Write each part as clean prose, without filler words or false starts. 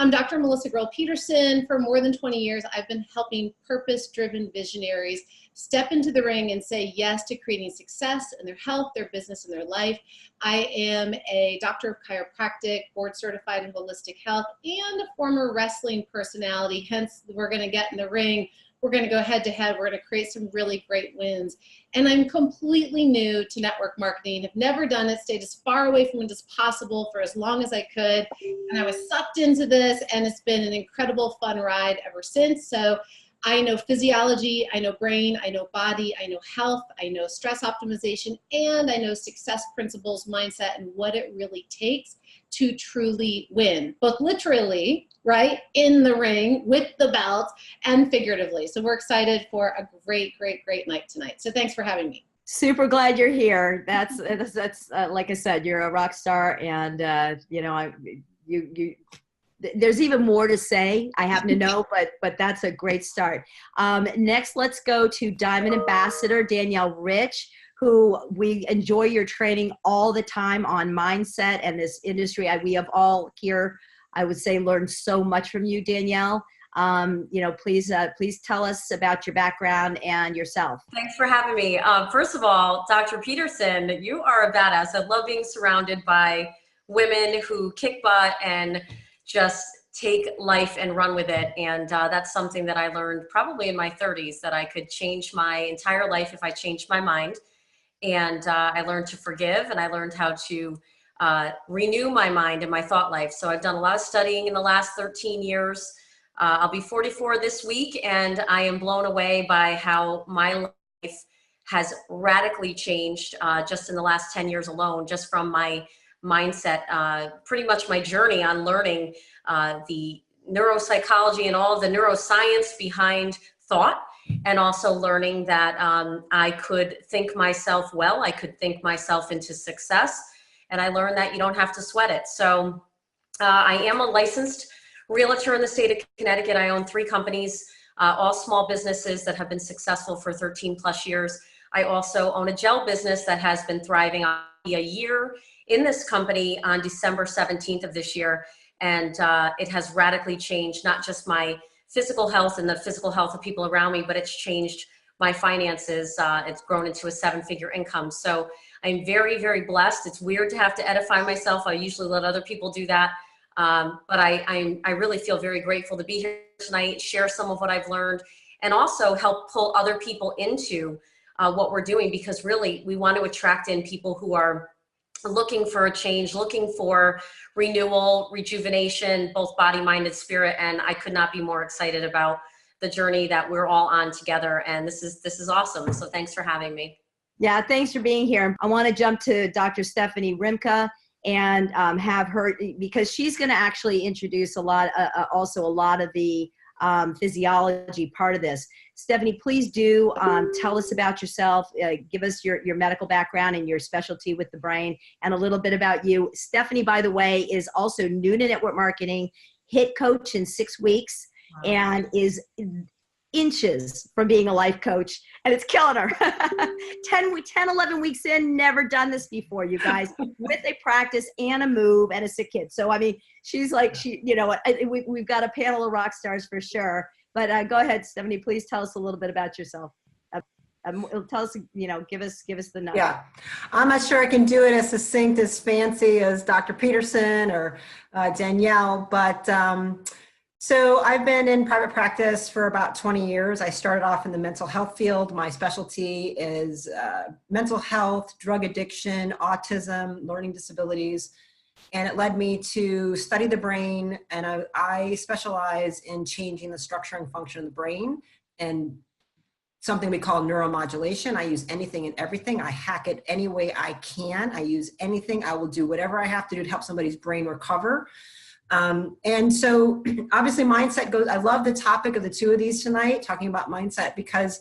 I'm Dr. Melissa Grohl Peterson. For more than 20 years, I've been helping purpose-driven visionaries step into the ring and say yes to creating success in their health, their business, and their life. I am a doctor of chiropractic, board certified in holistic health, and a former wrestling personality. Hence, we're going to get in the ring. We're going to go head to head. We're going to create some really great wins. And I'm completely new to network marketing. I've never done it, stayed as far away from it as possible for as long as I could. And I was sucked into this, and it's been an incredible fun ride ever since. So I know physiology, I know brain, I know body, I know health, I know stress optimization, and I know success principles, mindset, and what it really takes to truly win, both literally, right, in the ring with the belt, and figuratively. So we're excited for a great, great, great night tonight. So thanks for having me. Super glad you're here. That's like I said, you're a rock star, and you know, there's even more to say, I happen to know, but that's a great start. Next, let's go to Diamond Ambassador Danielle Rich, who we enjoy your training all the time on mindset and this industry. We have all here, I would say, learned so much from you, Danielle. You know, please tell us about your background and yourself. Thanks for having me. First of all, Dr. Peterson, you are a badass. I love being surrounded by women who kick butt and just take life and run with it. And that's something that I learned probably in my 30s, that I could change my entire life if I changed my mind. And I learned to forgive, and I learned how to renew my mind and my thought life. So I've done a lot of studying in the last 13 years. I'll be 44 this week, and I am blown away by how my life has radically changed just in the last 10 years alone, just from my mindset, pretty much my journey on learning the neuropsychology and all of the neuroscience behind thought, and also learning that I could think myself well, I could think myself into success, and I learned that you don't have to sweat it. So I am a licensed realtor in the state of Connecticut. I own 3 companies, all small businesses that have been successful for 13 plus years. I also own a gel business that has been thriving on a year in this company on December 17th of this year. And it has radically changed not just my physical health and the physical health of people around me, but it's changed my finances. It's grown into a 7-figure income. So I'm very, very blessed. It's weird to have to edify myself. I usually let other people do that. But I really feel very grateful to be here tonight, share some of what I've learned, and also help pull other people into what we're doing, because really we want to attract in people who are looking for a change, looking for renewal, rejuvenation, both body, mind, and spirit. And I could not be more excited about the journey that we're all on together. And this is awesome. So thanks for having me. Yeah, thanks for being here. I want to jump to Dr. Stephanie Rimka and have her, because she's going to actually introduce also a lot of the physiology part of this. Stephanie, please do tell us about yourself, give us your medical background and your specialty with the brain, and a little bit about you. Stephanie, by the way, is also new to network marketing, hit coach in 6 weeks, and is inches from being a life coach, and it's killing her. 11 weeks in, never done this before, you guys, with a practice and a move and a sick kid. So, I mean, she's like, you know, we've got a panel of rock stars for sure. But go ahead, Stephanie, please tell us a little bit about yourself. Tell us, you know, give us the number. Yeah, I'm not sure I can do it as succinct, as fancy as Dr. Peterson or Danielle, but so I've been in private practice for about 20 years. I started off in the mental health field. My specialty is mental health, drug addiction, autism, learning disabilities. And it led me to study the brain. And I specialize in changing the structure and function of the brain and something we call neuromodulation. I use anything and everything. I hack it any way I can. I use anything. I will do whatever I have to do to help somebody's brain recover. And so obviously mindset goes, I love the topic of the 2 of these tonight, talking about mindset, because,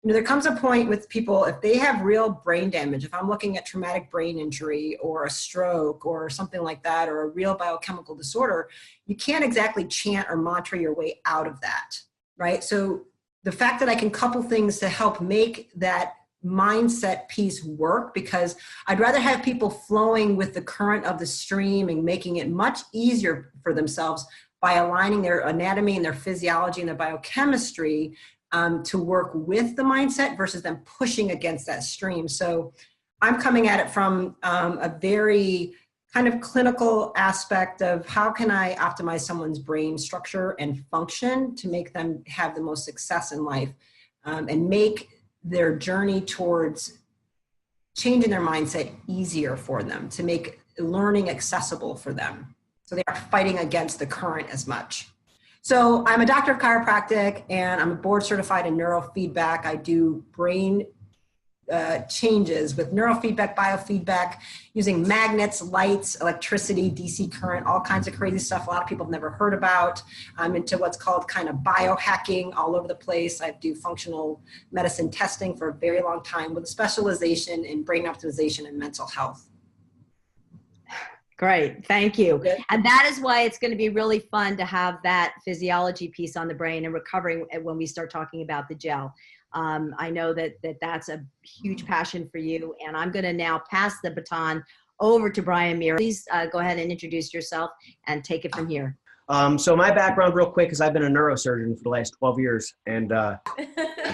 you know, there comes a point with people, if they have real brain damage, if I'm looking at traumatic brain injury or a stroke or something like that, or a real biochemical disorder, you can't exactly chant or mantra your way out of that, right? So the fact that I can couple things to help make that mindset piece work, because I'd rather have people flowing with the current of the stream and making it much easier for themselves by aligning their anatomy and their physiology and their biochemistry to work with the mindset versus them pushing against that stream. So I'm coming at it from a very kind of clinical aspect of how can I optimize someone's brain structure and function to make them have the most success in life, and make their journey towards changing their mindset easier for them, to make learning accessible for them, so they aren't fighting against the current as much. So I'm a doctor of chiropractic, and I'm board certified in neurofeedback. I do brain changes with neurofeedback, biofeedback, using magnets, lights, electricity, DC current, all kinds of crazy stuff a lot of people have never heard about. I'm into what's called kind of biohacking all over the place. I do functional medicine testing for a very long time with a specialization in brain optimization and mental health. Great, thank you. And that is why it's going to be really fun to have that physiology piece on the brain and recovering when we start talking about the gel. I know that's a huge passion for you, and I'm going to now pass the baton over to Brian Meara. Please go ahead and introduce yourself and take it from here. So my background real quick is I've been a neurosurgeon for the last 12 years, and I'm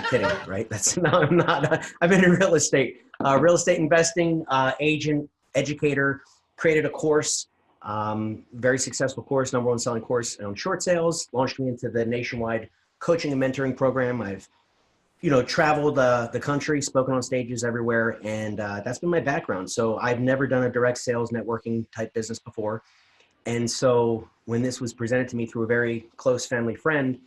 kidding, right? I'm not. I've been in real estate investing, agent, educator, created a course, very successful course, #1 selling course on short sales, launched me into the nationwide coaching and mentoring program. I've traveled the country, spoken on stages everywhere, and that's been my background. So I've never done a direct sales networking type business before. And so when this was presented to me through a very close family friend,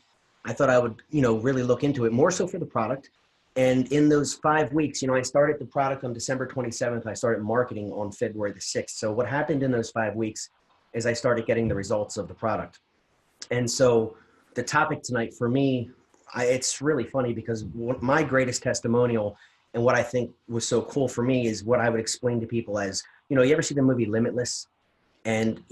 I thought I would, really look into it more so for the product. And in those 5 weeks, I started the product on December 27th. I started marketing on February the 6th. So what happened in those 5 weeks is I started getting the results of the product. And so the topic tonight for me, it's really funny because my greatest testimonial and what I think was so cool for me is what I would explain to people as, you ever see the movie Limitless? And,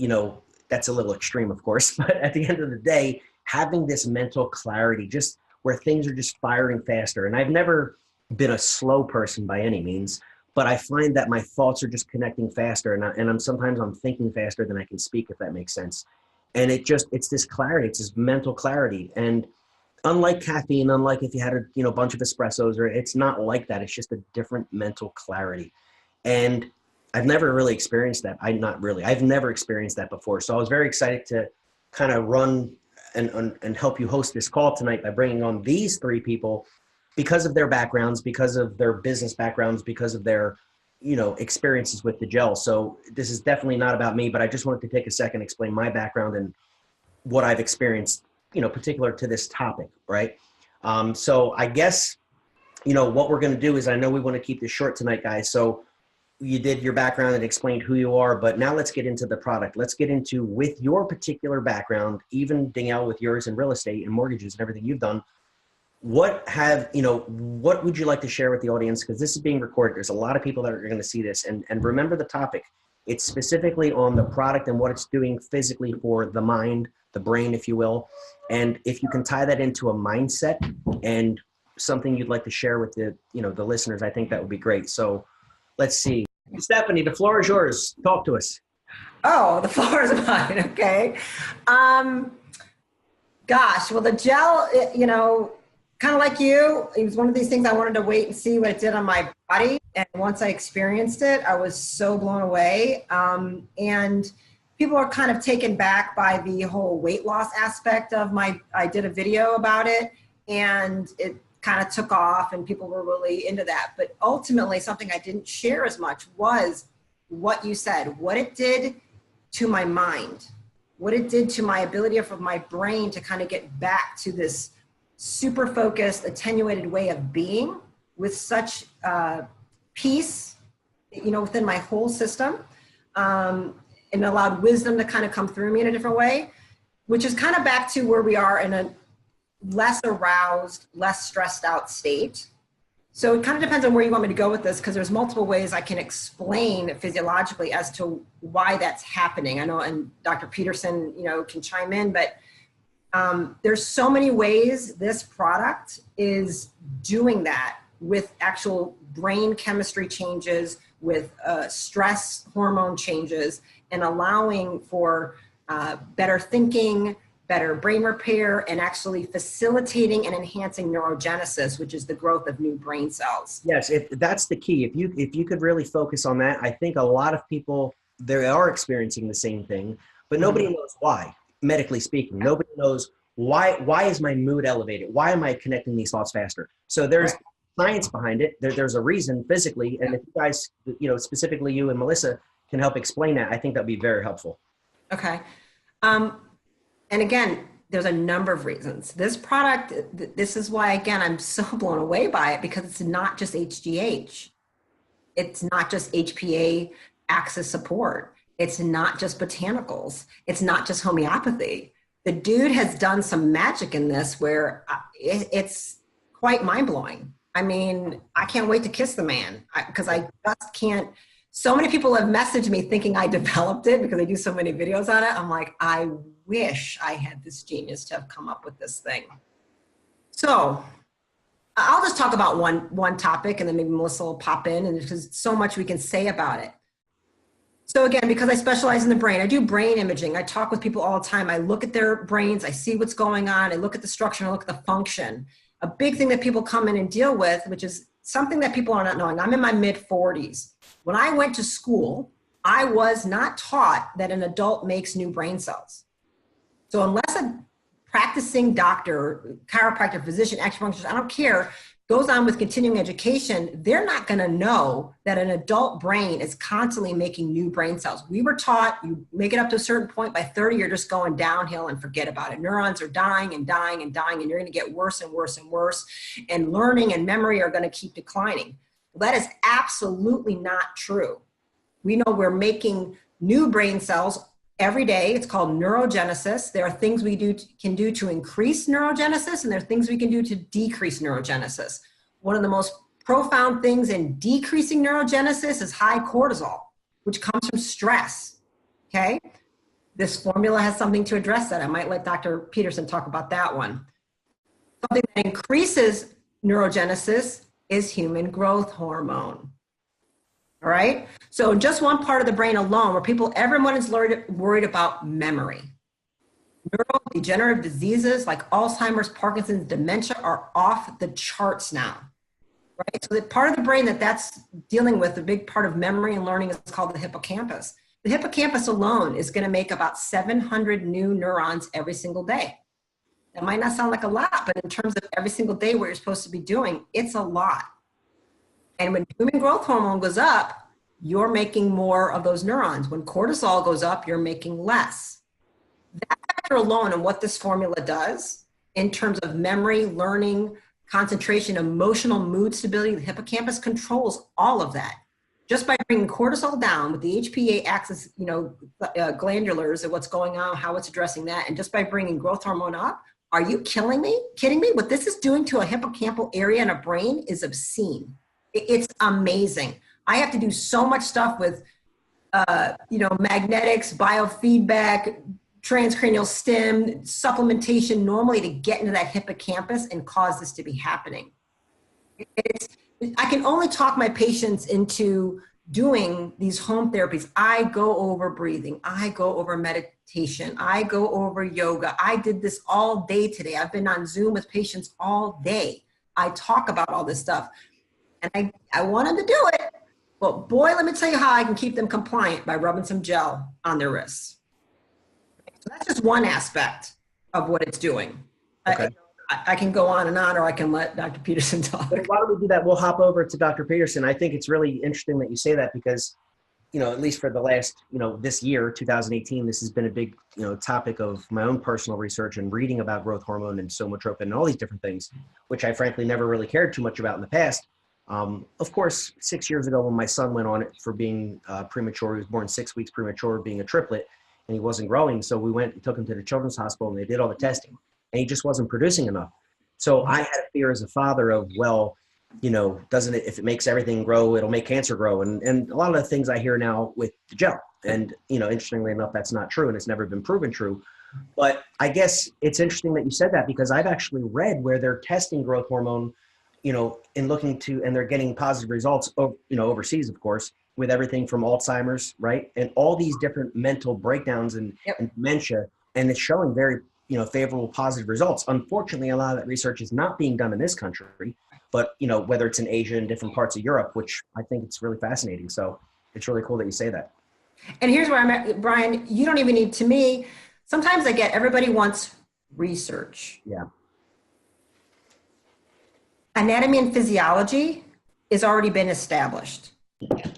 that's a little extreme, of course, but at the end of the day, having this mental clarity, just where things are just firing faster. And I've never been a slow person by any means, but I find that my thoughts are just connecting faster. And sometimes I'm thinking faster than I can speak, if that makes sense. And it's this clarity, it's this mental clarity. And unlike caffeine, unlike if you had a bunch of espressos, or it's not like that. It's just a different mental clarity. And I've never really experienced that. I've never experienced that before. So I was very excited to kind of run and help you host this call tonight by bringing on these three people because of their backgrounds, because of their business backgrounds, because of their, experiences with the gel. So this is definitely not about me, but I just wanted to take a second, explain my background and what I've experienced, particular to this topic, right? So I guess, what we're going to do is, I know we want to keep this short tonight, guys. So you did your background and explained who you are, but now let's get into the product. Let's get into, with your particular background, even Danielle with yours in real estate and mortgages and everything you've done, what would you like to share with the audience? Because this is being recorded. There's a lot of people that are going to see this, and remember the topic. It's specifically on the product and what it's doing physically for the mind, the brain, if you will. And if you can tie that into a mindset and something you'd like to share with the listeners, I think that would be great. So let's see. Stephanie, the floor is yours. Talk to us. Oh, the floor is mine. Okay. Gosh, well, the gel, kind of like you, it was one of these things I wanted to wait and see what it did on my body. And once I experienced it, I was so blown away. And people are kind of taken back by the whole weight loss aspect of I did a video about it, and it kind of took off and people were really into that. But ultimately, something I didn't share as much was what you said, what it did to my mind, what it did to my ability of my brain to kind of get back to this super focused, attenuated way of being with such peace, within my whole system, and allowed wisdom to kind of come through me in a different way, which is kind of back to where we are in a less aroused, less stressed out state. So it kind of depends on where you want me to go with this, because there's multiple ways I can explain physiologically as to why that's happening. I know, and Dr. Peterson, can chime in, but there's so many ways this product is doing that with actual brain chemistry changes, with stress hormone changes, and allowing for better thinking, better brain repair, and actually facilitating and enhancing neurogenesis, which is the growth of new brain cells. Yes, that's the key. If you could really focus on that, I think a lot of people, they are experiencing the same thing, but nobody knows why, medically speaking. Nobody knows why is my mood elevated? Why am I connecting these thoughts faster? So there's science behind it. There's a reason physically, and if you guys, specifically you and Melissa, can help explain that, I think that'd be very helpful. Okay. And again, there's a number of reasons. This product, this is why, again, I'm so blown away by it, because it's not just HGH. It's not just HPA axis support. It's not just botanicals. It's not just homeopathy. The dude has done some magic in this where it's quite mind-blowing. I mean, I can't wait to kiss the man, because I just can't. So many people have messaged me thinking I developed it because I do so many videos on it. I'm like, I wish I had this genius to have come up with this thing. So I'll just talk about one topic, and then maybe Melissa will pop in, and there's so much we can say about it. So again, because I specialize in the brain, I do brain imaging. I talk with people all the time. I look at their brains. I see what's going on. I look at the structure. I look at the function. A big thing that people come in and deal with, which is something that people are not knowing. I'm in my mid-40s. When I went to school, I was not taught that an adult makes new brain cells. So unless a practicing doctor, chiropractor, physician, acupuncturist, I don't care, goes on with continuing education, they're not going to know that an adult brain is constantly making new brain cells. We were taught you make it up to a certain point, by 30, you're just going downhill and forget about it. Neurons are dying and dying and dying, and you're going to get worse and worse and worse, and learning and memory are going to keep declining. Well, that is absolutely not true. We know we're making new brain cells every day. It's called neurogenesis. There are things we can do to increase neurogenesis, and there are things we can do to decrease neurogenesis. One of the most profound things in decreasing neurogenesis is high cortisol, which comes from stress, okay? This formula has something to address that. I might let Dr. Peterson talk about that one. Something that increases neurogenesis is human growth hormone. All right. So just one part of the brain alone, where everyone is worried about memory. Neurodegenerative diseases like Alzheimer's, Parkinson's, dementia are off the charts now. Right. So the part of the brain that's dealing with, a big part of memory and learning, is called the hippocampus. The hippocampus alone is going to make about 700 new neurons every single day. That might not sound like a lot, but in terms of every single day what you're supposed to be doing, it's a lot. And when human growth hormone goes up, you're making more of those neurons. When cortisol goes up, you're making less. That factor alone and what this formula does in terms of memory, learning, concentration, emotional mood stability, the hippocampus controls all of that. Just by bringing cortisol down with the HPA axis, glandulars and what's going on, how it's addressing that, and just by bringing growth hormone up, are you kidding me? What this is doing to a hippocampal area in a brain is obscene. It's amazing. I have to do so much stuff with, magnetics, biofeedback, transcranial stim, supplementation normally to get into that hippocampus and cause this to be happening. I can only talk my patients into doing these home therapies. I go over breathing. I go over meditation. I go over yoga. I did this all day today. I've been on Zoom with patients all day. I talk about all this stuff. And I want them to do it, but boy, let me tell you how I can keep them compliant by rubbing some gel on their wrists. So that's just one aspect of what it's doing. Okay. I can go on, or I can let Dr. Peterson talk. Why don't we do that? We'll hop over to Dr. Peterson. I think it's really interesting that you say that because, at least for the last, this year, 2018, this has been a big, topic of my own personal research and reading about growth hormone and somatropin and all these different things, which I frankly never really cared too much about in the past. Of course, 6 years ago when my son went on it for being premature, he was born 6 weeks premature, being a triplet, and he wasn't growing. So we took him to the children's hospital and they did all the testing and he just wasn't producing enough. So I had a fear as a father of, doesn't it, if it makes everything grow, it'll make cancer grow. And a lot of the things I hear now with the gel. And, interestingly enough, that's not true and it's never been proven true. But I guess it's interesting that you said that because I've actually read where they're testing growth hormone in looking to, and they're getting positive results, overseas, of course, with everything from Alzheimer's, right? And all these different mental breakdowns and dementia, and it's showing very, favorable positive results. Unfortunately, a lot of that research is not being done in this country, but, whether it's in Asia and different parts of Europe, which I think it's really fascinating. So it's really cool that you say that. And here's where I'm at, Brian, you don't even need, to me, sometimes I get everybody wants research. Yeah. Anatomy and physiology has already been established. I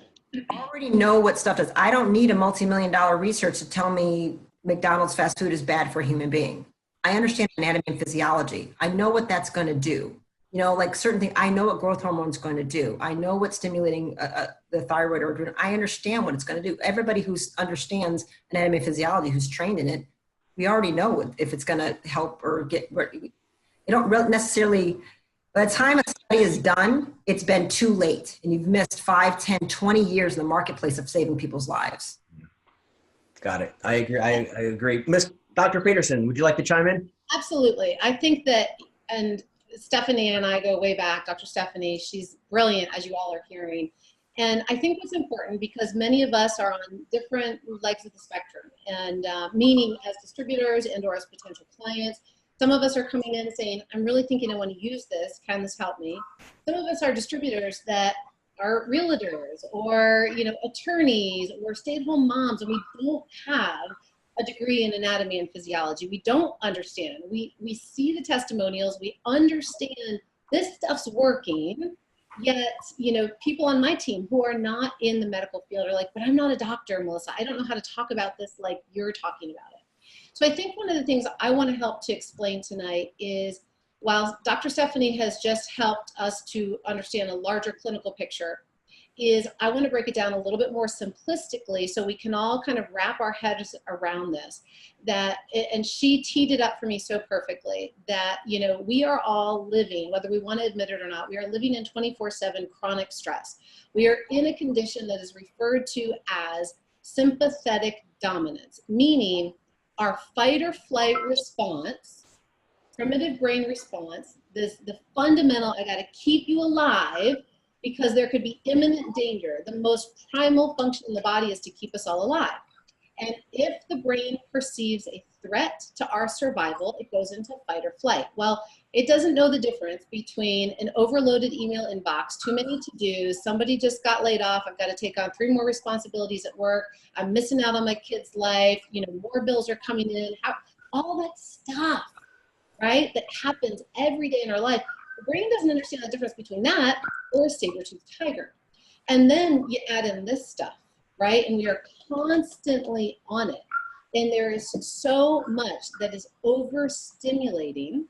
already know what stuff does. I don't need a multi-million-dollar research to tell me McDonald's fast food is bad for a human being. I understand anatomy and physiology. I know what that's going to do. Like certain things, I know what growth hormone is going to do. I know what's stimulating the thyroid or adrenal. I understand what it's going to do. Everybody who understands anatomy and physiology, who's trained in it, we already know if it's going to help or get. You don't really necessarily. By the time a study is done, it's been too late, and you've missed 5, 10, 20 years in the marketplace of saving people's lives. Got it. I agree. I agree. Dr. Peterson, would you like to chime in? Absolutely. I think that, and Stephanie and I go way back, Dr. Stephanie, she's brilliant, as you all are hearing. And I think what's important, because many of us are on different legs of the spectrum, and meaning as distributors and or as potential clients. Some of us are coming in saying, I'm really thinking I want to use this. Can this help me? Some of us are distributors that are realtors or, attorneys or stay-at-home moms, and we don't have a degree in anatomy and physiology. We don't understand. We see the testimonials. We understand this stuff's working. Yet, people on my team who are not in the medical field are like, but I'm not a doctor, Melissa. I don't know how to talk about this like you're talking about it. So I think one of the things I want to help to explain tonight is, while Dr. Stephanie has just helped us to understand a larger clinical picture, is I want to break it down a little bit more simplistically so we can all kind of wrap our heads around this. And she teed it up for me so perfectly that, we are all living, whether we want to admit it or not, we are living in 24/7 chronic stress. We are in a condition that is referred to as sympathetic dominance, meaning our fight or flight response, primitive brain response, the fundamental, I got to keep you alive because there could be imminent danger. The most primal function in the body is to keep us all alive. And if the brain perceives a threat to our survival, it goes into fight or flight. Well, it doesn't know the difference between an overloaded email inbox, too many to-dos, somebody just got laid off, I've got to take on 3 more responsibilities at work, I'm missing out on my kid's life, more bills are coming in, all that stuff, right, that happens every day in our life. The brain doesn't understand the difference between that or a saber-toothed tiger. And then you add in this stuff, right? And we are constantly on it. And there is so much that is overstimulating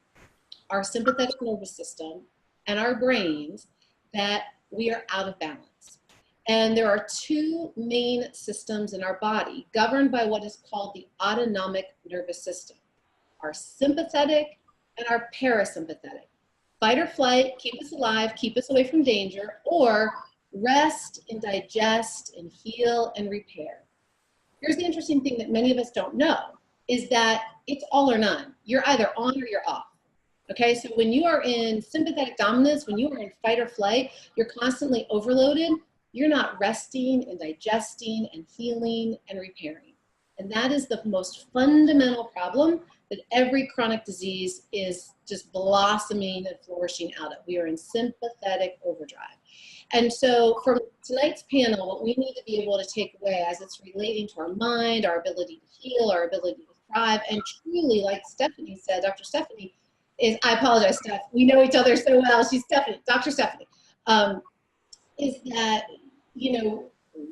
our sympathetic nervous system and our brains that we are out of balance. And there are 2 main systems in our body governed by what is called the autonomic nervous system: our sympathetic and our parasympathetic. Fight or flight, keep us alive, keep us away from danger, or rest and digest and heal and repair. Here's the interesting thing that many of us don't know, is that it's all or none. You're either on or you're off. Okay, so when you are in sympathetic dominance, when you are in fight or flight, you're constantly overloaded, you're not resting and digesting and healing and repairing. And that is the most fundamental problem that every chronic disease is just blossoming and flourishing out of. We are in sympathetic overdrive. And so from tonight's panel, what we need to be able to take away as it's relating to our mind, our ability to heal, our ability to thrive, and truly, like Stephanie said, Dr. Stephanie, is, I apologize, Steph, we know each other so well, she's Stephanie, Dr. Stephanie, is that,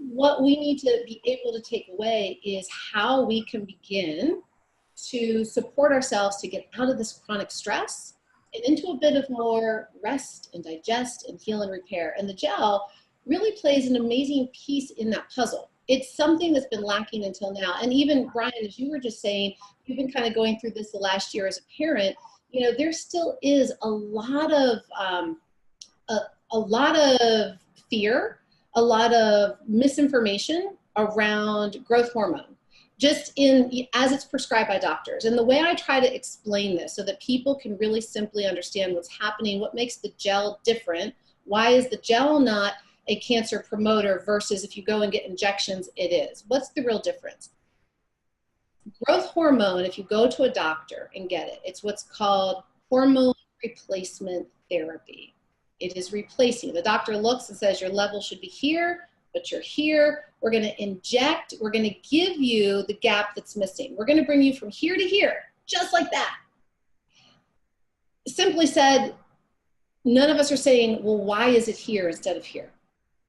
what we need to be able to take away is how we can begin to support ourselves to get out of this chronic stress and into a bit of more rest and digest and heal and repair. And the gel really plays an amazing piece in that puzzle. It's something that's been lacking until now. And even Brian, as you were just saying, you've been kind of going through this the last year as a parent, there still is a lot of fear, a lot of misinformation around growth hormone. just as it's prescribed by doctors. And the way I try to explain this so that people can really simply understand what's happening, what makes the gel different, why is the gel not a cancer promoter versus if you go and get injections, it is. What's the real difference? Growth hormone, if you go to a doctor and get it, it's what's called hormone replacement therapy. It is replacing. The doctor looks and says your level should be here, but you're here. We're going to inject. We're going to give you the gap that's missing. We're going to bring you from here to here, just like that. Simply said, none of us are saying, well, why is it here instead of here?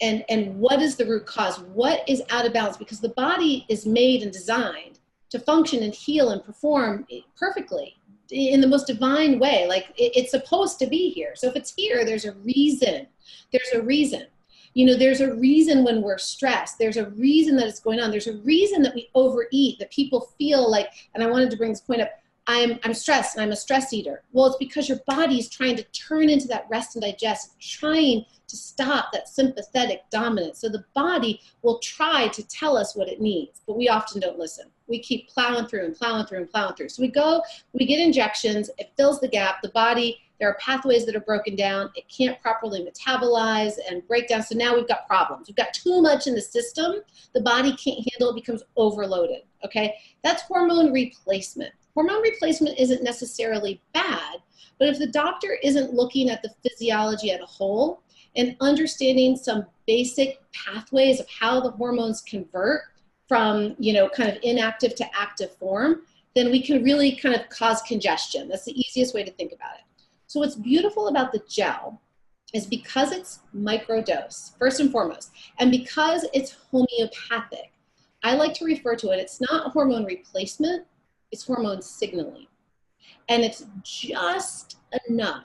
And what is the root cause? What is out of balance? Because the body is made and designed to function and heal and perform perfectly in the most divine way. Like it's supposed to be here. So if it's here, there's a reason. There's a reason. You know, there's a reason when we're stressed. There's a reason that it's going on. There's a reason that we overeat, that people feel like, and I wanted to bring this point up, I'm stressed and I'm a stress eater. Well, it's because your body's trying to turn into that rest and digest, trying to stop that sympathetic dominance. So the body will try to tell us what it needs, but we often don't listen. We keep plowing through and plowing through and plowing through. So we go, we get injections, it fills the gap, the body, there are pathways that are broken down, it can't properly metabolize and break down, so now we've got problems. We've got too much in the system, the body can't handle it, becomes overloaded, okay? That's hormone replacement. Hormone replacement isn't necessarily bad, but if the doctor isn't looking at the physiology as a whole and understanding some basic pathways of how the hormones convert from, you know, kind of inactive to active form, then we can really kind of cause congestion. That's the easiest way to think about it. So what's beautiful about the gel is because it's microdose, first and foremost, and because it's homeopathic, I like to refer to it, it's not hormone replacement, it's hormone signaling. And it's just enough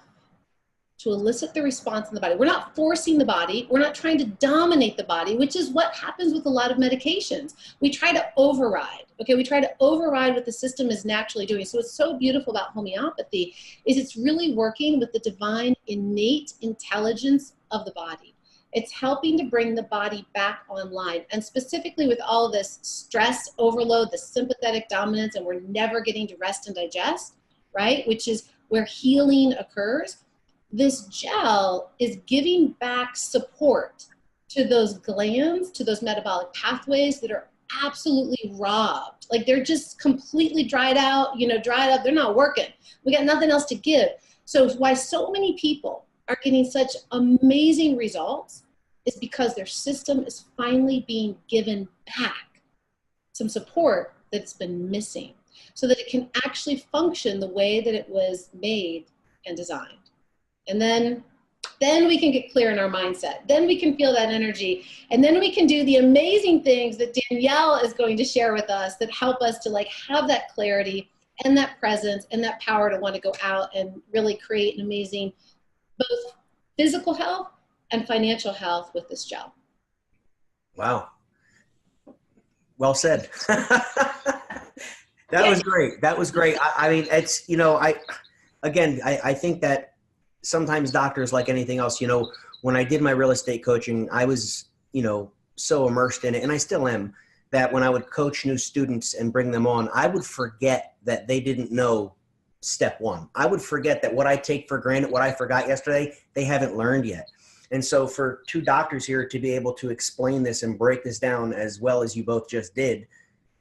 to elicit the response in the body. We're not forcing the body. We're not trying to dominate the body, which is what happens with a lot of medications. We try to override, okay? We try to override what the system is naturally doing. So what's so beautiful about homeopathy is it's really working with the divine innate intelligence of the body. It's helping to bring the body back online. And specifically with all of this stress overload, the sympathetic dominance, and we're never getting to rest and digest, right? Which is where healing occurs. This gel is giving back support to those glands, to those metabolic pathways that are absolutely robbed. Like they're just completely dried out, you know, dried up, they're not working. We got nothing else to give. So why so many people are getting such amazing results is because their system is finally being given back some support that's been missing so that it can actually function the way that it was made and designed. And then we can get clear in our mindset. Then we can feel that energy. And then we can do the amazing things that Danielle is going to share with us that help us to like have that clarity and that presence and that power to want to go out and really create an amazing both physical health and financial health with this gel. Wow. Well said. That was great. That was great. I mean, it's, you know, I think that sometimes doctors, like anything else, you know, when I did my real estate coaching, I was, you know, so immersed in it, and I still am, that when I would coach new students and bring them on, I would forget that they didn't know step one. I would forget that what I take for granted, what I forgot yesterday, they haven't learned yet. And so for two doctors here to be able to explain this and break this down as well as you both just did,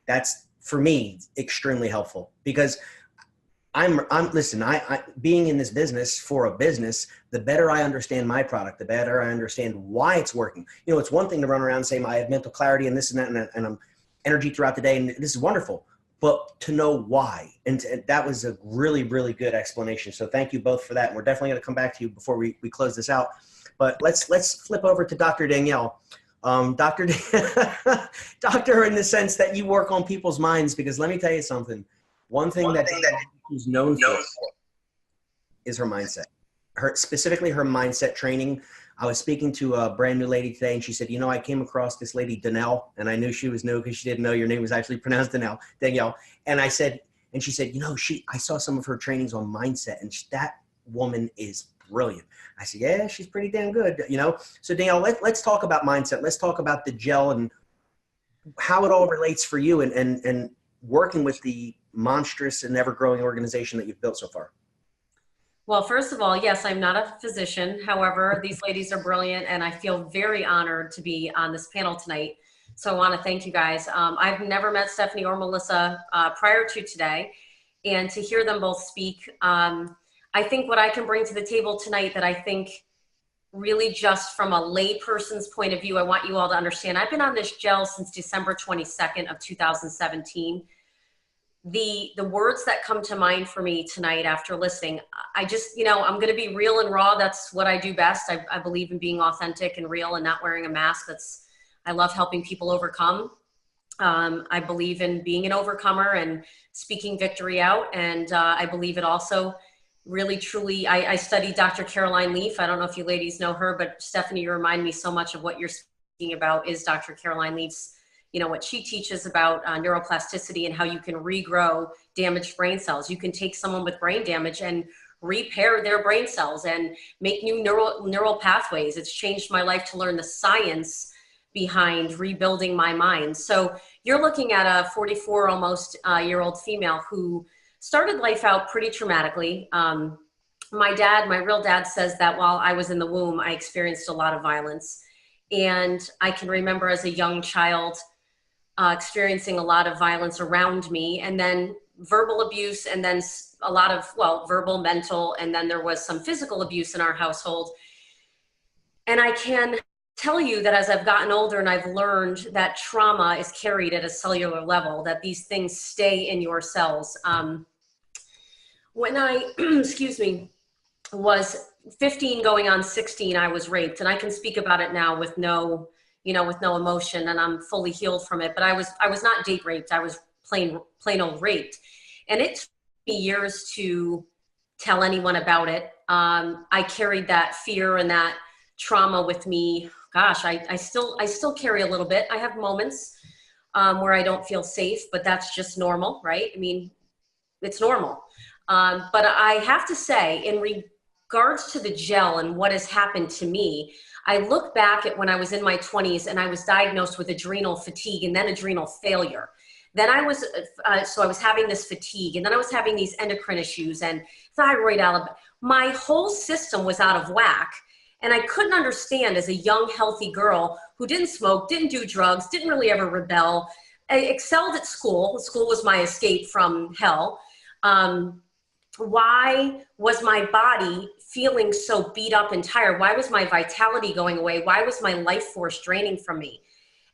that's, for me, extremely helpful. Because listen, I being in this business for a business, the better I understand my product, the better I understand why it's working. You know, it's one thing to run around and say, I have mental clarity and this and that, and I'm energy throughout the day, and this is wonderful, but to know why. And that was a really, really good explanation. So thank you both for that. And we're definitely going to come back to you before we close this out. But let's flip over to Dr. Danielle. Doctor, in the sense that you work on people's minds, because let me tell you something. One thing that she's known for is her mindset. Specifically her mindset training. I was speaking to a brand new lady today, and she said, you know, I came across this lady, Danelle, and I knew she was new because she didn't know your name was actually pronounced Danielle. And she said, you know, I saw some of her trainings on mindset, and that woman is brilliant. I said, yeah, she's pretty damn good, you know? So Danielle, let's talk about mindset. Let's talk about the gel and how it all relates for you and working with the monstrous and ever-growing organization that you've built so far. Well, first of all, yes, I'm not a physician. However, these ladies are brilliant, and I feel very honored to be on this panel tonight. So I want to thank you guys. I've never met Stephanie or Melissa prior to today, and to hear them both speak, I think what I can bring to the table tonight that I think really just from a lay person's point of view, I want you all to understand. I've been on this gel since December 22nd of 2017. The words that come to mind for me tonight after listening, I just, I'm going to be real and raw. That's what I do best. I believe in being authentic and real and not wearing a mask. I love helping people overcome. I believe in being an overcomer and speaking victory out. And I believe it also really, truly, I studied Dr. Caroline Leaf. I don't know if you ladies know her, but Stephanie, you remind me so much of what you're speaking about is Dr. Caroline Leaf's, what she teaches about neuroplasticity and how you can regrow damaged brain cells. You can take someone with brain damage and repair their brain cells and make new neural pathways. It's changed my life to learn the science behind rebuilding my mind. So you're looking at a 44 almost year-old female who started life out pretty traumatically. My real dad says that while I was in the womb, I experienced a lot of violence. And I can remember as a young child experiencing a lot of violence around me, and then verbal abuse, and then a lot of, verbal, mental, and then there was some physical abuse in our household. And I can tell you that as I've gotten older and I've learned that trauma is carried at a cellular level, that these things stay in your cells. When I, was 15 going on 16, I was raped, and I can speak about it now with no emotion, and I'm fully healed from it. But I was not date raped. I was plain old raped. And it took me years to tell anyone about it. I carried that fear and that trauma with me. Gosh, I still carry a little bit. I have moments where I don't feel safe, but that's just normal, right? I mean, it's normal. But I have to say, in regards to the gel and what has happened to me, I look back at when I was in my 20s and I was diagnosed with adrenal fatigue and then adrenal failure. Then I was having this fatigue, and then I was having these endocrine issues and thyroid. My whole system was out of whack. And I couldn't understand, as a young, healthy girl who didn't smoke, didn't do drugs, didn't really ever rebel, I excelled at school. School was my escape from hell. Why was my body feeling so beat up and tired? Why was my vitality going away? Why was my life force draining from me?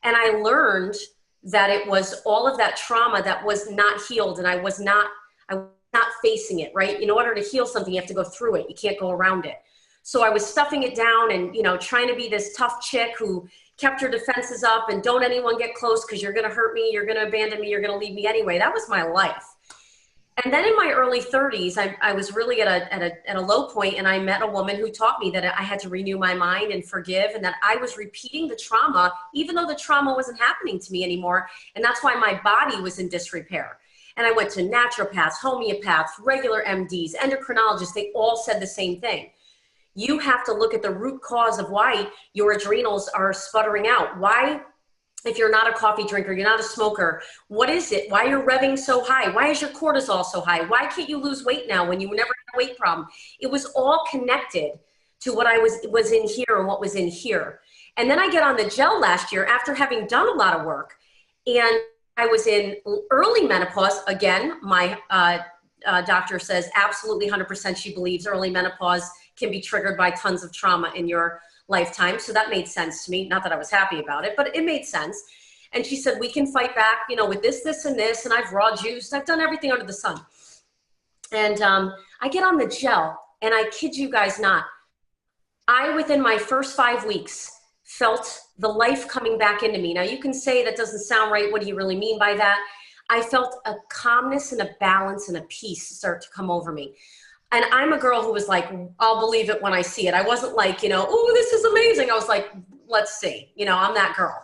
And I learned that it was all of that trauma that was not healed, and I was not facing it, right? In order to heal something, you have to go through it. You can't go around it. So I was stuffing it down and, trying to be this tough chick who kept her defenses up and don't anyone get close because you're going to hurt me, you're going to abandon me, you're going to leave me anyway. That was my life. And then in my early 30s, I was really at a low point, and I met a woman who taught me that I had to renew my mind and forgive, and that I was repeating the trauma, even though the trauma wasn't happening to me anymore. And that's why my body was in disrepair. And I went to naturopaths, homeopaths, regular MDs, endocrinologists. They all said the same thing. You have to look at the root cause of why your adrenals are sputtering out. Why, if you're not a coffee drinker, you're not a smoker, what is it? Why you're revving so high? Why is your cortisol so high? Why can't you lose weight now when you never had a weight problem? It was all connected to what I was in here and what was in here. And then I get on the gel last year after having done a lot of work, and I was in early menopause. Again, my doctor says absolutely 100% she believes early menopause can be triggered by tons of trauma in your lifetime. So that made sense to me. Not that I was happy about it, but it made sense. And she said, we can fight back, with this, this, and this. And I've raw juiced. I've done everything under the sun. And I get on the gel, and I kid you guys not, within my first 5 weeks, felt the life coming back into me. Now you can say that doesn't sound right. What do you really mean by that? I felt a calmness and a balance and a peace start to come over me. And I'm a girl who was like, I'll believe it when I see it. I wasn't like, oh, this is amazing. I was like, let's see, I'm that girl.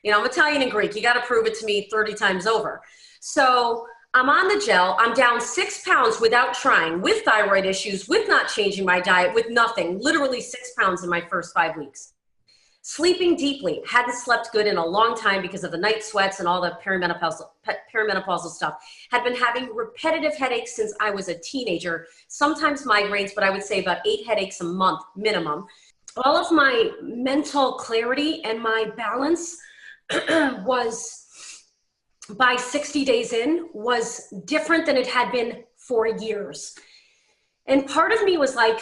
I'm Italian and Greek. You got to prove it to me 30 times over. So I'm on the gel. I'm down 6 pounds without trying, with thyroid issues, with not changing my diet, with nothing, literally 6 pounds in my first 5 weeks. Sleeping deeply, hadn't slept good in a long time because of the night sweats and all the perimenopausal stuff. Had been having repetitive headaches since I was a teenager, sometimes migraines, but I would say about 8 headaches a month minimum. All of my mental clarity and my balance was, by 60 days in, was different than it had been for years. And part of me was like,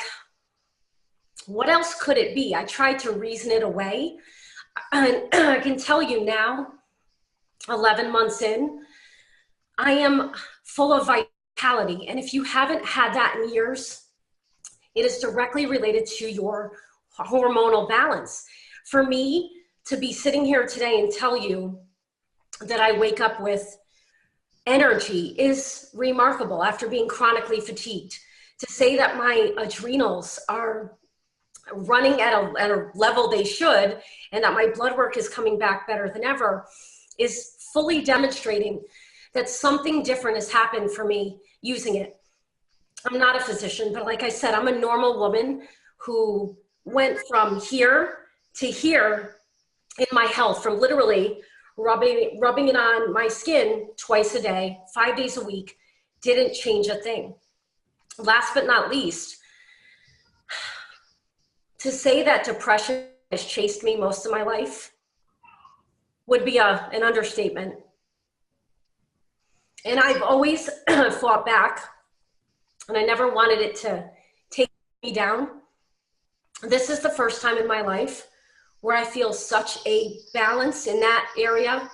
what else could it be? I tried to reason it away. And I can tell you now, 11 months in, I am full of vitality. And if you haven't had that in years, it is directly related to your hormonal balance. For me to be sitting here today and tell you that I wake up with energy is remarkable after being chronically fatigued. To say that my adrenals are running at a level they should, and that my blood work is coming back better than ever, is fully demonstrating that something different has happened for me using it. I'm not a physician, but like I said, I'm a normal woman who went from here to here in my health, from literally rubbing it on my skin twice a day, 5 days a week, didn't change a thing. Last but not least, to say that depression has chased me most of my life would be an understatement. And I've always fought back, and I never wanted it to take me down. This is the first time in my life where I feel such a balance in that area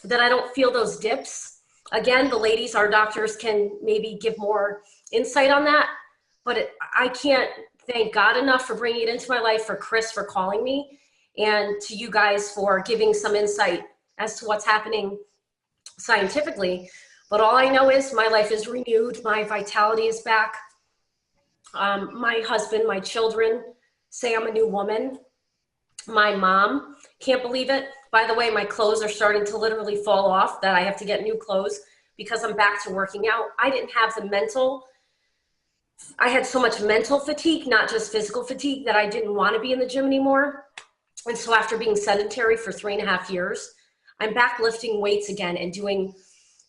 that I don't feel those dips. Again, the ladies, our doctors, can maybe give more insight on that, but I can't thank God enough for bringing it into my life, for Chris for calling me, and to you guys for giving some insight as to what's happening scientifically. But all I know is my life is renewed. My vitality is back. My husband, my children say I'm a new woman. My mom can't believe it. By the way, my clothes are starting to literally fall off, that I have to get new clothes because I'm back to working out. I had so much mental fatigue, not just physical fatigue, that I didn't want to be in the gym anymore. And so after being sedentary for 3.5 years, I'm back lifting weights again and doing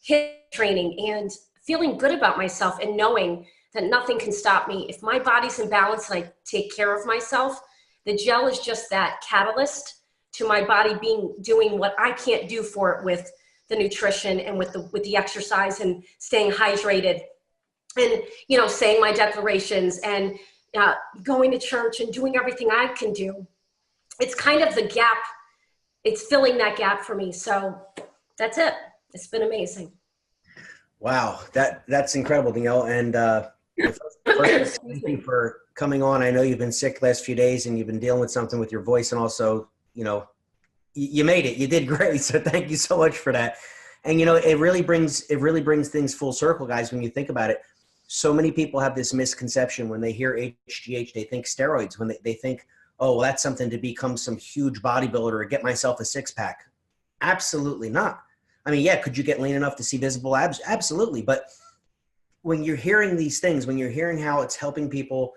HIIT training and feeling good about myself and knowing that nothing can stop me. If my body's in balance and I take care of myself, the gel is just that catalyst to my body doing what I can't do for it with the nutrition and with the exercise and staying hydrated. And, saying my declarations and going to church and doing everything I can do. It's kind of the gap. It's filling that gap for me. So that's it. It's been amazing. Wow. That's incredible, Danielle. And first, thank you for coming on. I know you've been sick the last few days and you've been dealing with something with your voice, and also, you made it. You did great. So thank you so much for that. And, it really brings things full circle, guys, when you think about it. So many people have this misconception when they hear HGH, they think steroids, when they think, oh, well, that's something to become some huge bodybuilder or get myself a six-pack. Absolutely not. I mean, yeah, could you get lean enough to see visible abs? Absolutely. But when you're hearing these things, when you're hearing how it's helping people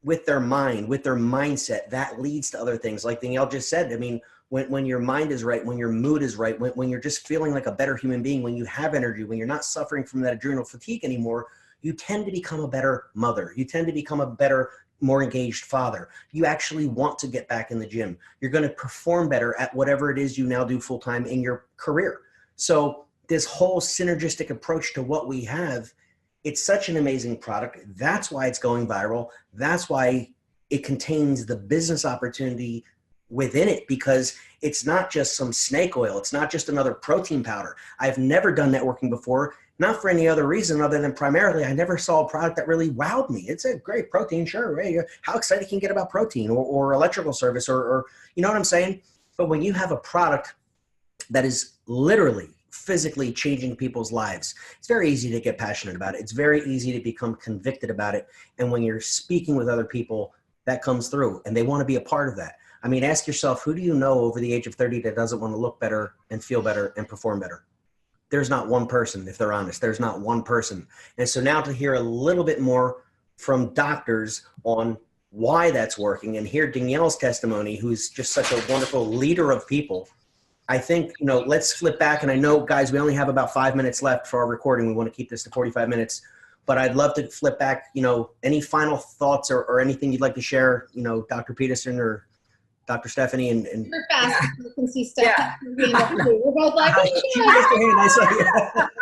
with their mind, with their mindset, that leads to other things. Like Danielle just said, I mean, when your mind is right, when your mood is right, when you're just feeling like a better human being, when you have energy, when you're not suffering from that adrenal fatigue anymore, you tend to become a better mother. You tend to become a better, more engaged father. You actually want to get back in the gym. You're going to perform better at whatever it is you now do full-time in your career. So this whole synergistic approach to what we have, it's such an amazing product. That's why it's going viral. That's why it contains the business opportunity within it, because it's not just some snake oil. It's not just another protein powder. I've never done networking before. Not for any other reason other than primarily I never saw a product that really wowed me. It's a great protein, sure. Hey, how excited can you get about protein or electrical service or you know what I'm saying? But when you have a product that is literally physically changing people's lives, it's very easy to get passionate about it. It's very easy to become convicted about it. And when you're speaking with other people, that comes through and they want to be a part of that. I mean, ask yourself, who do you know over the age of 30 that doesn't want to look better and feel better and perform better? There's not one person, if they're honest. There's not one person. And so now to hear a little bit more from doctors on why that's working and hear Danielle's testimony, who's just such a wonderful leader of people. I think, let's flip back. And I know, guys, we only have about 5 minutes left for our recording. We want to keep this to 45 minutes. But I'd love to flip back, any final thoughts or anything you'd like to share, Dr. Peterson or Dr. Stephanie. And You're fast. You can see Steph. Yeah. We're both like, oh, she raised her hand. I saw you.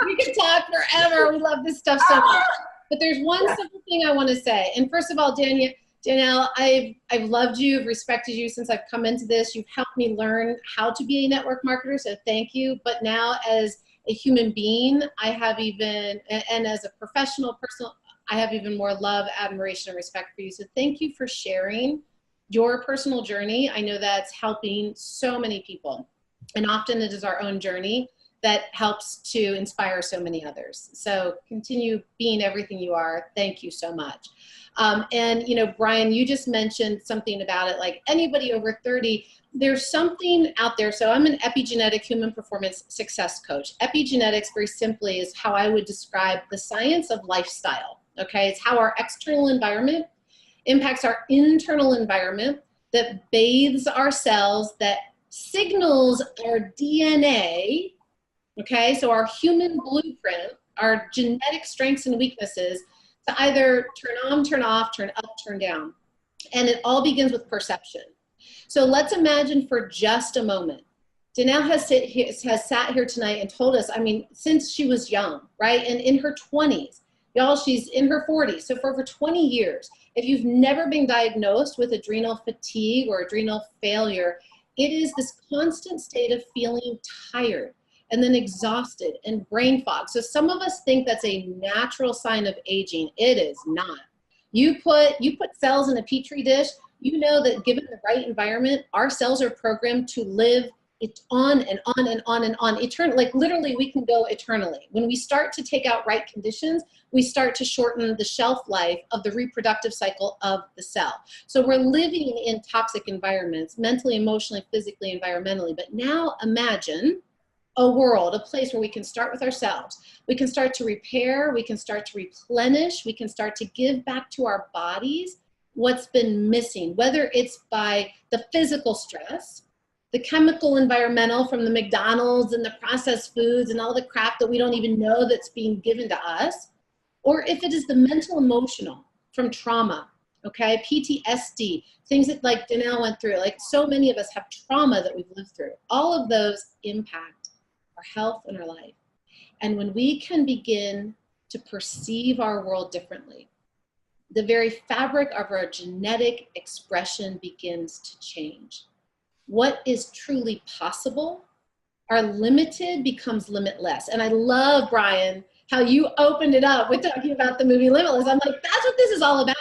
we can talk forever. We love this stuff so much. But there's one simple thing I want to say. And first of all, Danielle, I've loved you, I've respected you since I've come into this. You've helped me learn how to be a network marketer, so thank you. But now as a human being, I have even, and as a personal, I have even more love, admiration, and respect for you. So thank you for sharing your personal journey. I know that's helping so many people. And often it is our own journey that helps to inspire so many others. So continue being everything you are. Thank you so much. And Brian, you just mentioned something about it, like anybody over 30, there's something out there. So I'm an epigenetic human performance success coach. Epigenetics, very simply, is how I would describe the science of lifestyle. Okay, it's how our external environment impacts our internal environment, that bathes our cells, that signals our DNA. Okay, so our human blueprint, our genetic strengths and weaknesses, to either turn on, turn off, turn up, turn down. And it all begins with perception. So let's imagine for just a moment, Danielle has sat here tonight and told us, since she was young, right? And in her 20s, y'all, she's in her 40s. So for over 20 years, if you've never been diagnosed with adrenal fatigue or adrenal failure, it is this constant state of feeling tired and then exhausted and brain fog. So some of us think that's a natural sign of aging. It is not. You put cells in a petri dish, you know that given the right environment, our cells are programmed to live it on and on and on and on. Like literally we can go eternally. When we start to take out right conditions, we start to shorten the shelf life of the reproductive cycle of the cell. So we're living in toxic environments, mentally, emotionally, physically, environmentally. But now imagine a world, a place where we can start with ourselves. We can start to repair, we can start to replenish, we can start to give back to our bodies what's been missing, whether it's by the physical stress, the chemical environmental from the McDonald's and the processed foods and all the crap that we don't even know that's being given to us, or if it is the mental emotional from trauma, okay, PTSD, things that like Danielle went through, like so many of us have trauma that we've lived through. All of those impact our health and our life. And when we can begin to perceive our world differently, the very fabric of our genetic expression begins to change. What is truly possible, our limited becomes limitless. And I love, Brian, how you opened it up with talking about the movie Limitless. I'm like, that's what this is all about.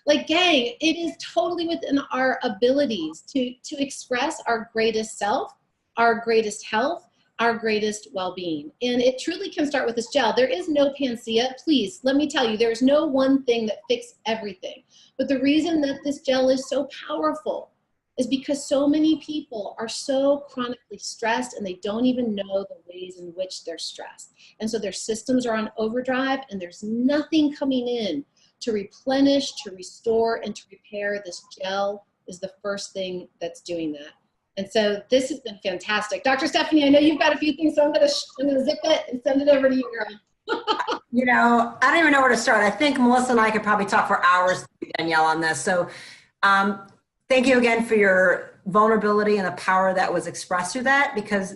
Like, gang, it is totally within our abilities to express our greatest self, our greatest health, our greatest well-being. And it truly can start with this gel. There is no panacea. Please, let me tell you, there's no one thing that fixes everything. But the reason that this gel is so powerful is because so many people are so chronically stressed and they don't even know the ways in which they're stressed. And so their systems are on overdrive and there's nothing coming in to replenish, to restore, and to repair. This gel is the first thing that's doing that. And so this has been fantastic. Dr. Stephanie, I know you've got a few things, so I'm gonna zip it and send it over to you, girl. I don't even know where to start. I think Melissa and I could probably talk for hours, Danielle, on this. So thank you again for your vulnerability and the power that was expressed through that, because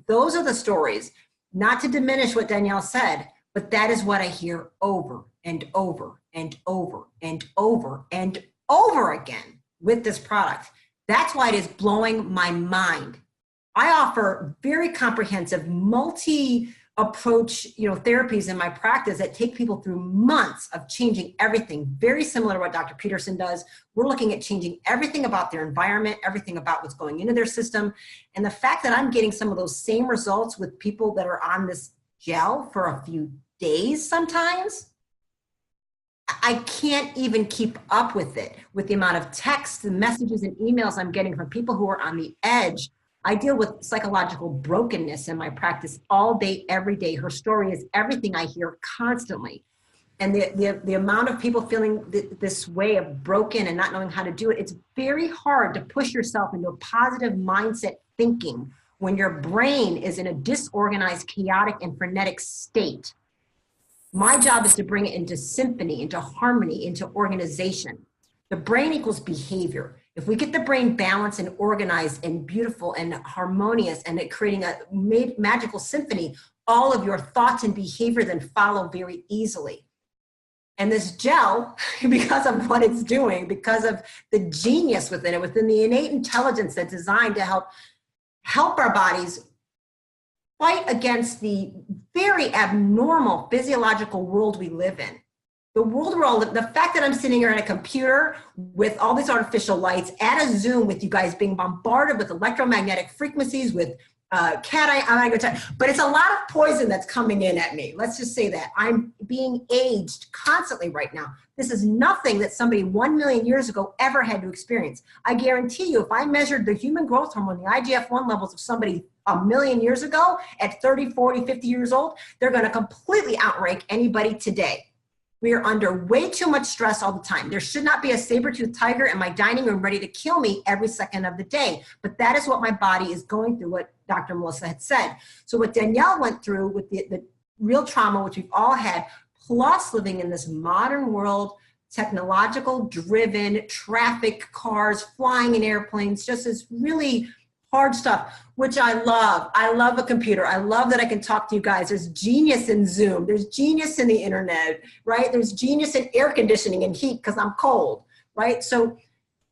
those are the stories, not to diminish what Danielle said, but that is what I hear over and over and over and over and over again with this product. That's why it is blowing my mind. I offer very comprehensive multi-approach, therapies in my practice that take people through months of changing everything, very similar to what Dr. Peterson does. We're looking at changing everything about their environment, everything about what's going into their system. And the fact that I'm getting some of those same results with people that are on this gel for a few days sometimes, I can't even keep up with it, with the amount of texts and messages and emails I'm getting from people who are on the edge. I deal with psychological brokenness in my practice all day, every day. Her story is everything I hear constantly. and the amount of people feeling this way of broken and not knowing how to do it, it's very hard to push yourself into a positive mindset thinking when your brain is in a disorganized, chaotic, and frenetic state. My job is to bring it into symphony, into harmony, into organization. The brain equals behavior. If we get the brain balanced and organized and beautiful and harmonious and creating a magical symphony, all of your thoughts and behavior then follow very easily. And this gel, because of what it's doing, because of the genius within it, within the innate intelligence that's designed to help our bodies fight against the very abnormal physiological world we live in. The world we're all living, the fact that I'm sitting here at a computer with all these artificial lights at a Zoom with you guys being bombarded with electromagnetic frequencies, with but it's a lot of poison that's coming in at me. Let's just say that. I'm being aged constantly right now. This is nothing that somebody 1 million years ago ever had to experience. I guarantee you, if I measured the human growth hormone, the IGF-1 levels of somebody 1 million years ago at 30, 40, 50 years old, they're going to completely outrank anybody today. We are under way too much stress all the time. There should not be a saber-toothed tiger in my dining room ready to kill me every second of the day. But that is what my body is going through, what Dr. Melissa had said. So what Danielle went through with the real trauma, which we've all had, plus living in this modern world, technological driven, traffic, cars, flying in airplanes, just this really hard stuff, which I love. I love a computer. I love that I can talk to you guys. There's genius in Zoom. There's genius in the internet, right? There's genius in air conditioning and heat because I'm cold, right? So,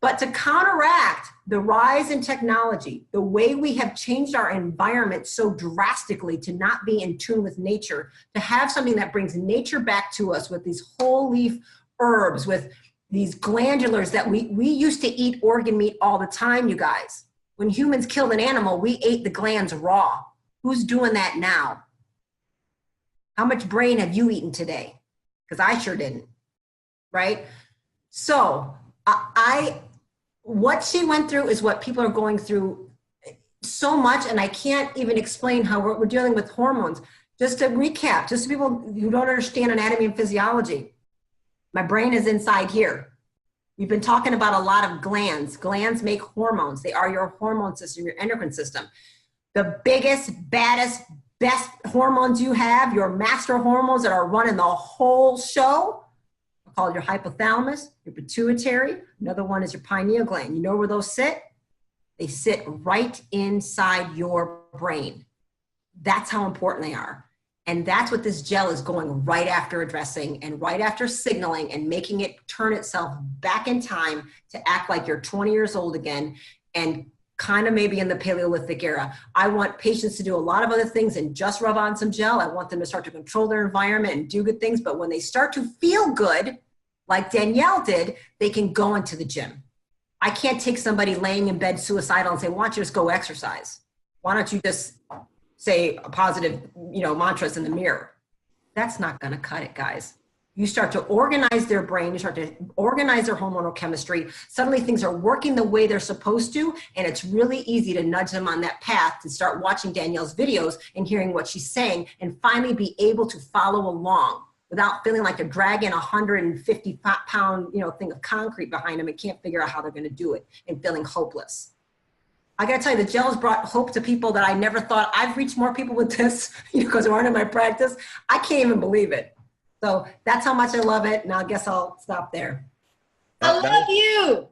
but to counteract the rise in technology, the way we have changed our environment so drastically to not be in tune with nature, to have something that brings nature back to us with these whole leaf herbs, with these glandulars that we used to eat organ meat all the time, you guys. When humans killed an animal, we ate the glands raw. Who's doing that now? How much brain have you eaten today? Because I sure didn't, right? So what she went through is what people are going through so much, and I can't even explain how we're dealing with hormones. Just to recap, just to people who don't understand anatomy and physiology, my brain is inside here. We've been talking about a lot of glands. Glands make hormones. They are your hormone system, your endocrine system. The biggest, baddest, best hormones you have, your master hormones that are running the whole show, are called your hypothalamus, your pituitary. Another one is your pineal gland. You know where those sit? They sit right inside your brain. That's how important they are. And that's what this gel is going right after addressing and right after signaling and making it turn itself back in time to act like you're 20 years old again and kind of maybe in the Paleolithic era. I want patients to do a lot of other things and just rub on some gel. I want them to start to control their environment and do good things. But when they start to feel good, like Danielle did, they can go into the gym. I can't take somebody laying in bed suicidal and say, why don't you just go exercise? Why don't you just say a positive, mantras in the mirror? That's not going to cut it, guys. You start to organize their brain, you start to organize their hormonal chemistry. Suddenly things are working the way they're supposed to, and it's really easy to nudge them on that path to start watching Danielle's videos and hearing what she's saying and finally be able to follow along without feeling like they're dragging a 150-pound, thing of concrete behind them and can't figure out how they're going to do it and feeling hopeless. I got to tell you, the gel has brought hope to people that I never thought. I've reached more people with this, because they're in my practice. I can't even believe it. So that's how much I love it. Now I guess I'll stop there. I love you.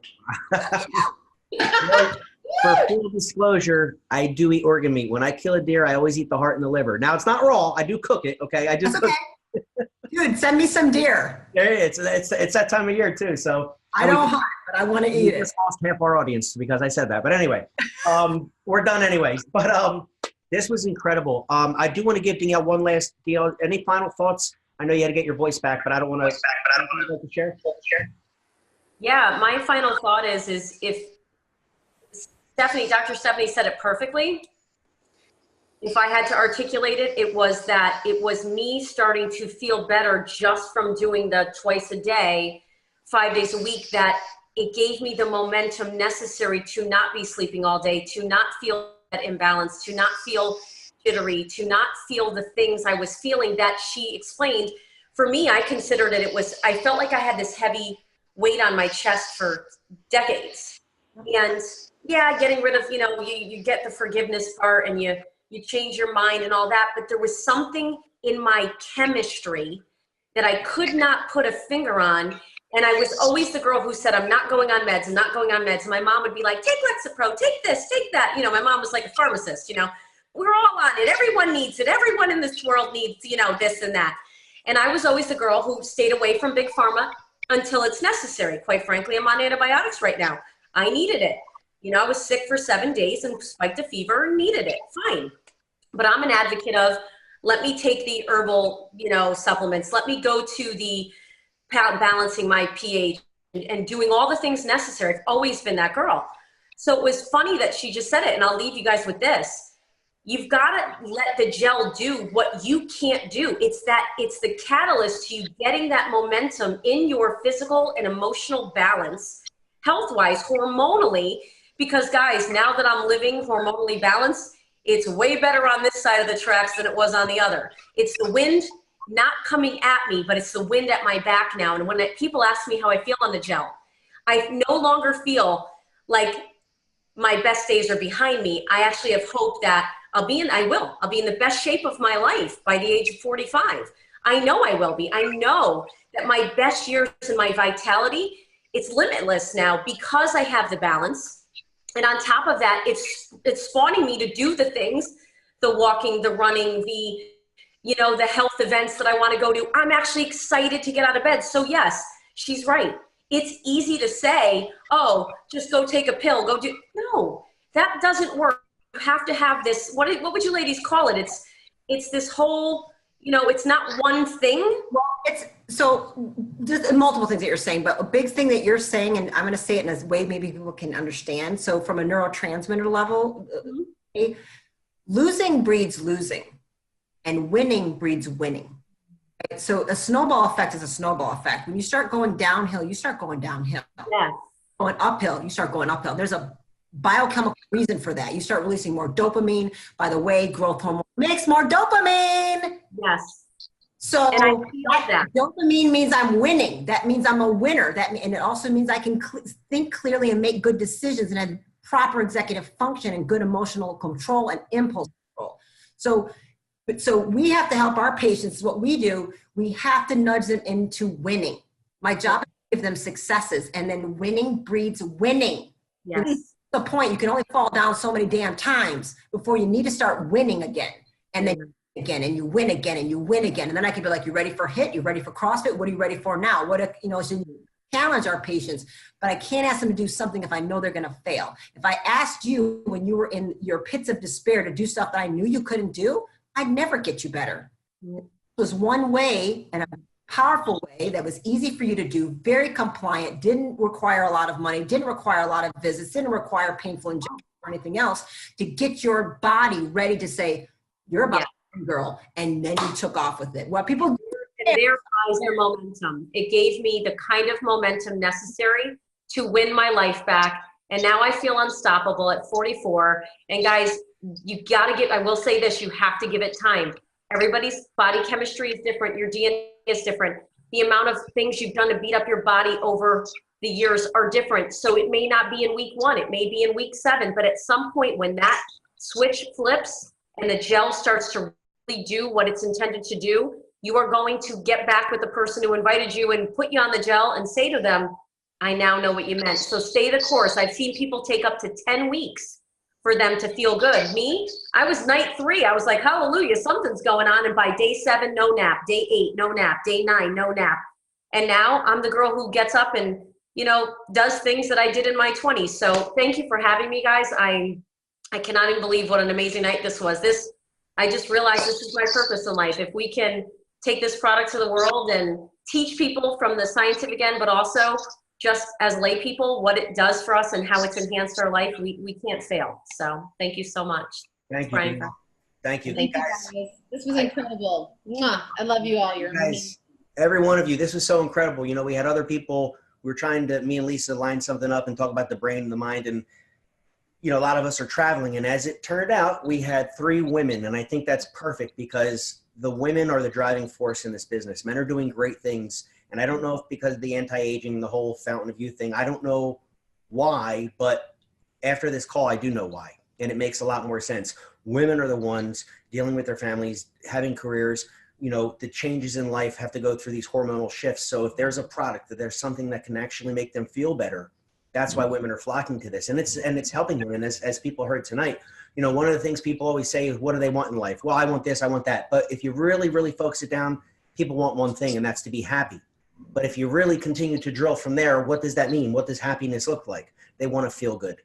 For full disclosure, I do eat organ meat. When I kill a deer, I always eat the heart and the liver. Now it's not raw. I do cook it. Okay, I do. Okay. Dude, send me some deer. Yeah, it's that time of year too. So I don't hunt, but I want to eat it. Just lost half our audience because I said that. But anyway, we're done anyways. But this was incredible. I do want to give Danielle one last deal. Any final thoughts? I know you had to get your voice back, but I don't want to share. Yeah, my final thought is if Dr. Stephanie said it perfectly. If I had to articulate it, it was that it was me starting to feel better just from doing the twice a day, 5 days a week, that it gave me the momentum necessary to not be sleeping all day, to not feel that imbalance, to not feel jittery, to not feel the things I was feeling that she explained. for me, I considered I felt like I had this heavy weight on my chest for decades. And yeah, getting rid of, you get the forgiveness part and you change your mind and all that, but there was something in my chemistry that I could not put a finger on. And I was always the girl who said, I'm not going on meds, I'm not going on meds. And my mom would be like, take Lexapro, take this, take that. My mom was like a pharmacist, we're all on it. Everyone needs it. Everyone in this world needs, this and that. And I was always the girl who stayed away from big pharma until it's necessary. Quite frankly, I'm on antibiotics right now. I needed it. I was sick for 7 days and spiked a fever and needed it. Fine. But I'm an advocate of, let me take the herbal, supplements. Let me go to the balancing my pH and doing all the things necessary. I've always been that girl. So it was funny that she just said it, and I'll leave you guys with this. You've got to let the gel do what you can't do. It's the catalyst to you getting that momentum in your physical and emotional balance, health-wise, hormonally, because guys, now that I'm living hormonally balanced, it's way better on this side of the tracks than it was on the other. It's the wind not coming at me, but it's the wind at my back now. And when people ask me how I feel on the gel, I no longer feel like my best days are behind me. I actually have hope that I'll be in the best shape of my life by the age of 45. I know I will be. I know that my best years and my vitality, it's limitless now because I have the balance. And on top of that, it's spawning me to do the things, the walking, the running, the health events that I want to go to. I'm actually excited to get out of bed. So yes, she's right. It's easy to say, oh, just go take a pill, no, that doesn't work. You have to have this, what would you ladies call it? It's this whole, it's not one thing. Well, it's so just multiple things that you're saying, but a big thing that you're saying, and I'm going to say it in a way maybe people can understand. So from a neurotransmitter level, losing breeds losing and winning breeds winning. Right? So a snowball effect is a snowball effect. When you start going downhill, you start going downhill. Yeah. Going uphill, you start going uphill. There's a biochemical reason for that. You start releasing more dopamine. By the way, growth hormone makes more dopamine. Yes. So and I feel that dopamine means I'm winning. That means I'm a winner. And it also means I can think clearly and make good decisions and have proper executive function and good emotional control and impulse control. So we have to help our patients. What we do, we have to nudge them into winning. My job is to give them successes, and then winning breeds winning. Yes. The point, you can only fall down so many damn times before you need to start winning again. And then again, and you win again, and you win again. And then I can be like, you ready for HIIT? You ready for CrossFit? What are you ready for now? So challenge our patients, but I can't ask them to do something if I know they're going to fail. If I asked you when you were in your pits of despair to do stuff that I knew you couldn't do, I'd never get you better. It was one way, and a powerful way that was easy for you to do, very compliant, didn't require a lot of money, didn't require a lot of visits, didn't require painful injections or anything else, to get your body ready to say, you're about girl, and then you took off with it. What people do, and there lies the momentum. It gave me the kind of momentum necessary to win my life back, and now I feel unstoppable at 44. And guys, you got to I will say this, you have to give it time. Everybody's body chemistry is different. Your DNA is different. The amount of things you've done to beat up your body over the years are different. So it may not be in week 1, it may be in week 7, but at some point when that switch flips and the gel starts to really do what it's intended to do, you are going to get back with the person who invited you and put you on the gel and say to them, I now know what you meant. So stay the course. I've seen people take up to 10 weeks for them to feel good. Me, I was night 3. I was like, hallelujah, something's going on. And by day 7, no nap. Day 8, no nap. Day 9, no nap. And now I'm the girl who gets up and, does things that I did in my 20s. So thank you for having me, guys. I cannot even believe what an amazing night this was. I just realized this is my purpose in life. If we can take this product to the world and teach people from the scientific end, but also just as lay people, what it does for us and how it's enhanced our life, we can't fail. So thank you so much. Thank you. Brian. Thank you. Thank you guys. This was incredible. Mwah. I love you all. You're amazing. Every one of you, this was so incredible. We had other people, me and Lisa lined something up and talk about the brain and the mind. And a lot of us are traveling, and as it turned out, we had 3 women, and I think that's perfect because the women are the driving force in this business. Men are doing great things, and I don't know if because of the anti-aging, the whole fountain of youth thing, I don't know why, but after this call, I do know why, and it makes a lot more sense. Women are the ones dealing with their families, having careers. The changes in life have to go through these hormonal shifts. So if there's a product, that there's something that can actually make them feel better, that's why women are flocking to this, and it's helping them. And as people heard tonight, one of the things people always say is, what do they want in life? Well, I want this, I want that. But if you really, really focus it down, people want one thing, and that's to be happy. But if you really continue to drill from there, what does that mean? What does happiness look like? They want to feel good.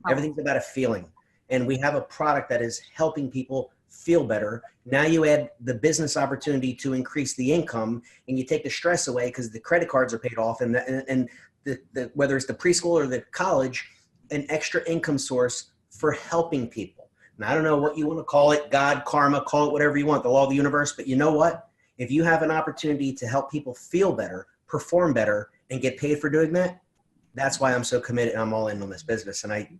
Everything's about a feeling. And we have a product that is helping people feel better. Now you add the business opportunity to increase the income, and you take the stress away because the credit cards are paid off, and whether it's the preschool or the college, an extra income source for helping people. Now, I don't know what you want to call it, God, karma, call it whatever you want, the law of the universe, but you know what? If you have an opportunity to help people feel better, perform better, and get paid for doing that, that's why I'm so committed and I'm all in on this business. And I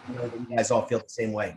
know that you guys all feel the same way.